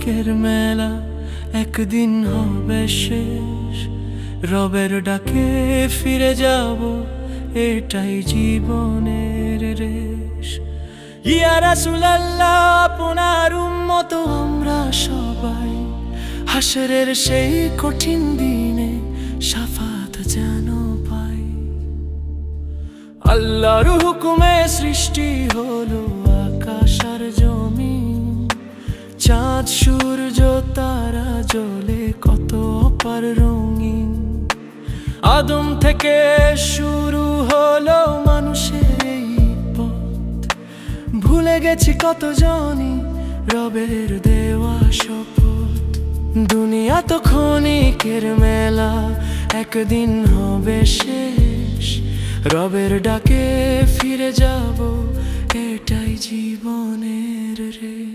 ক্ষণিকের মেলা, একদিন হবে শেষ। রবের ডাকে ফিরে যাব, এটাই জীবনের রেশ। ইয়া রাসূলুল্লাহ, আপনার উম্মত আমরা সবাই, হাশরের সেই কঠিন দিনে শাফাত যেন পাই। আল্লাহর হুকুমে সৃষ্টি হলো আকাশ আর জমিন, চাঁদ সূর্য তারা জ্বলে কত অপার রঙিন। আদম থেকে শুরু হলো মানুষের এই পথ, ভুলে গেছি কত জনই রবের দেওয়া শপথ। দুনিয়া তো ক্ষণিকের মেলা, একদিন হবে শেষ। রবের ডাকে ফিরে যাব, এটাই জীবনের রেশ।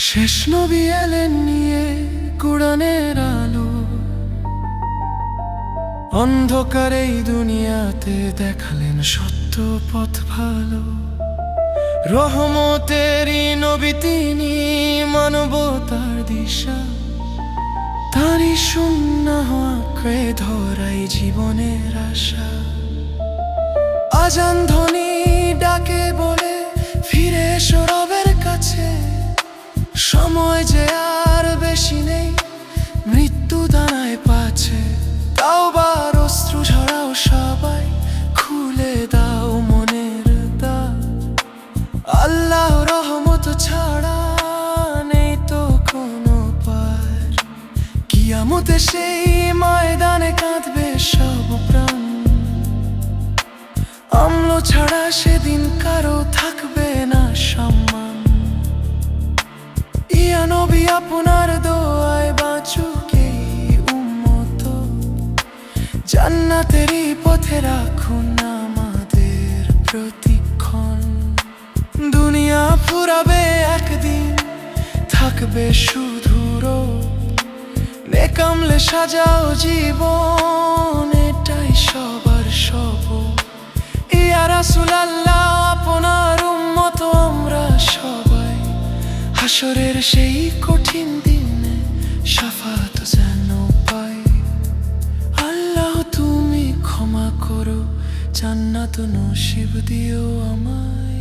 শেষ নবী এলেন নিয়ে কুরআনের আলো, অন্ধকার এই দুনিয়াতে দেখালেন সত্য পথ ভালো। রহমতেরই নবী তিনি, মানবতার দিশা, তারই সুন্নাহ আঁকড়ে ধরাই জীবনের আশা। আজান ধ্বনি ডাকে বলে, ফিরে এসো রবের কাছে। সময় যে আর বেশি নেই, মৃত্যু দাঁড়ায় পাছে। তাওবার অশ্রু ঝরাও সবাই, খুলে দাও মনের দ্বার। আল্লাহ রহমত ছাড়া নেই তো কোনো পার। কিয়ামতে সেই ময়দানে কাঁদবে সব প্রাণ, অম্ল ছাড়া সেদিন কারো থাকবে না সম্মান। ইয়া নবী, আপনার দোয়ায় বাঁচুক এই উম্মত, জান্নাতেরই পথে রাখুন আমাদের প্রতিক্ষণ। দুনিয়া ফুরাবে একদিন, থাকবে শুধু রব। নেক আমলে সাজাও জীবন, এটাই সবার শপথ। ইয়া রাসূলুল্লাহ, আপনার উম্মত আমরা সবাই, হাশরের সেই কঠিন দিনে শাফাত যেন পাই। আল্লাহ তুমি ক্ষমা করো, জান্নাত নসিব দিও আমায়।